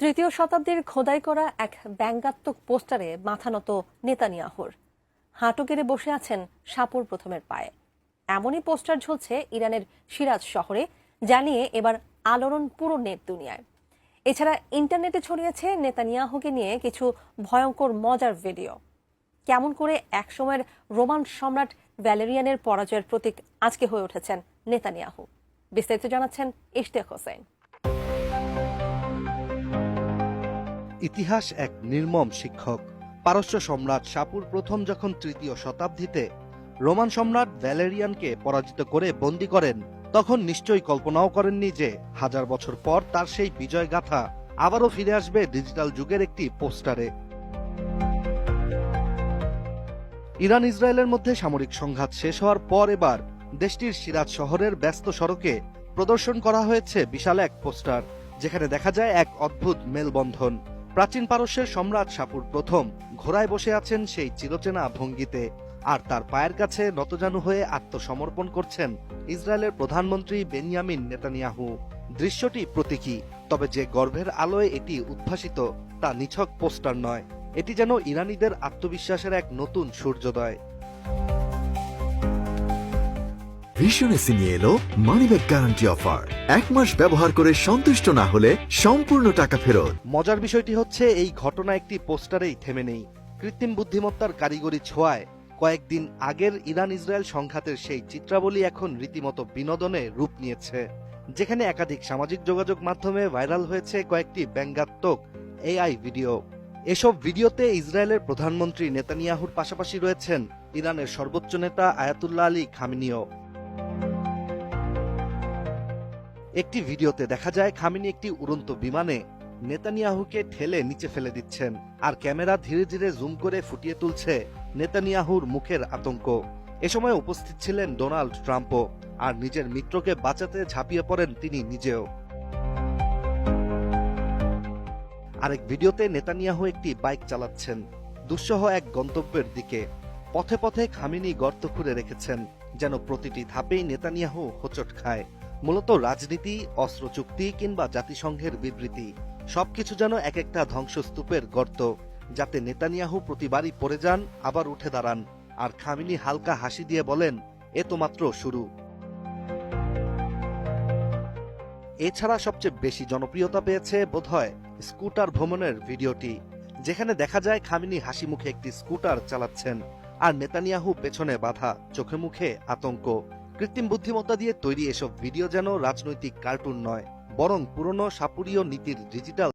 তৃতীয় শতাব্দীর খোদাই করা এক ব্যঙ্গাত্মক পোস্টারে মাথা নত নেতানিয়াহুর। হাঁটু গেড়ে বসে আছেন সাপুর প্রথমের পায়ে। এমনই পোস্টার ঝুলছে ইরানের সিরাজ শহরে, যা নিয়ে এবার আলোড়ন পুরো নেট দুনিয়ায়। এছাড়া ইন্টারনেটে ছড়িয়েছে নেতানিয়াহুকে নিয়ে কিছু ভয়ঙ্কর মজার ভিডিও। কেমন করে একসময়ের রোমান সম্রাট ভ্যালেরিয়ানের পরাজয়ের প্রতীক আজকে হয়ে উঠেছেন নেতানিয়াহু, বিস্তারিত জানাচ্ছেন ইশতিয়াক হোসেন। ইতিহাস এক নির্মম শিক্ষক। পারস্য সম্রাট সাপুর প্রথম যখন তৃতীয় শতাব্দীতে রোমান সম্রাট ভ্যালেরিয়ানকে পরাজিত করে বন্দী করেন, তখন নিশ্চয়ই কল্পনাও করেননি যে হাজার বছর পর তার সেই বিজয় গাথা আবারও ফিরে আসবে ডিজিটাল যুগের একটি পোস্টারে। ইরান ইসরায়েলের মধ্যে সামরিক সংঘাত শেষ হওয়ার পর এবার দেশটির সিরাজ শহরের ব্যস্ত সড়কে প্রদর্শন করা হয়েছে বিশাল এক পোস্টার, যেখানে দেখা যায় এক অদ্ভুত মেলবন্ধন। প্রাচীন পারস্যের সম্রাট সাপুর প্রথম ঘোড়ায় বসে আছেন সেই চিরচেনা ভঙ্গিতে, আর তার পায়ের কাছে নতজানু হয়ে আত্মসমর্পণ করছেন ইসরায়েলের প্রধানমন্ত্রী বেনিয়ামিন নেতানিয়াহু। দৃশ্যটি প্রতীকী, তবে যে গর্ভের আলোয় এটি উদ্ভাসিত তা নিছক পোস্টার নয়, এটি যেন ইরানিদের আত্মবিশ্বাসের এক নতুন সূর্যোদয়। ভীষণ এসি নিয়ে এলো মানিব্যাগ গ্যারান্টি অফার। 1 মাস ব্যবহার করে সন্তুষ্ট না হলে সম্পূর্ণ টাকা ফেরত। মজার বিষয়টি হচ্ছে, এই ঘটনা একটি পোস্টারেই থেমে নেই। কৃত্রিম বুদ্ধিমত্তার কারিগরি ছোঁয়ায় কয়েকদিন আগের ইরান ইসরায়েল সংঘাতের সেই চিত্রাবলী এখন রীতিমতো বিনোদনে রূপ নিয়েছে, যেখানে একাধিক সামাজিক যোগাযোগ মাধ্যমে ভাইরাল হয়েছে কয়েকটি ব্যঙ্গাত্মক এআই ভিডিও। এসব ভিডিওতে ইসরায়েলের প্রধানমন্ত্রী নেতানিয়াহুর পাশাপাশি রয়েছেন ইরানের সর্বোচ্চ নেতা আয়াতুল্লাহ আলী খামেনিও। একটি ভিডিওতে দেখা যায় খামেনি একটি উড়ন্ত বিমানে নেতানিয়াহুকে ঠেলে নিচে ফেলে দিচ্ছেন, আর ক্যামেরা ধীরে ধীরে জুম করে ফুটিয়ে তুলছে নেতানিয়াহুর মুখের আতঙ্ক। এ সময় উপস্থিত ছিলেন ডোনাল্ড ট্রাম্পও, আর নিজের মিত্রকে বাঁচাতে ঝাঁপিয়ে পড়েন তিনি নিজেও। আরেক ভিডিওতে নেতানিয়াহু একটি বাইক চালাচ্ছেন দুঃসহ এক গন্তব্যের দিকে। পথে পথে খামেনি গর্ত খুঁড়ে রেখেছেন, যেন প্রতিটি ধাপেই নেতানিয়াহু হোঁচট খায়। মূলত রাজনীতি, অস্ত্র চুক্তি কিংবা জাতিসংঘের বিবৃতি, সবকিছু যেন এক একটা ধ্বংসস্তূপের গর্ত, যাতে নেতানিয়াহু প্রতিবারই পড়ে যান, আবার উঠে দাঁড়ান, আর খামেনি হালকা হাসি দিয়ে বলেন, এ তো মাত্র শুরু। এছাড়া সবচেয়ে বেশি জনপ্রিয়তা পেয়েছে বোধহয় স্কুটার ভ্রমণের ভিডিওটি, যেখানে দেখা যায় খামেনি হাসি মুখে একটি স্কুটার চালাচ্ছেন, আর নেতানিয়াহু পেছনে বাধা, চোখে মুখে আতঙ্ক। কৃত্রিম বুদ্ধিমত্তা দিয়ে তৈরি এসব ভিডিও যেন রাজনৈতিক কার্টুন নয়, বরং পুরনো সাপুরীয় নীতির ডিজিটাল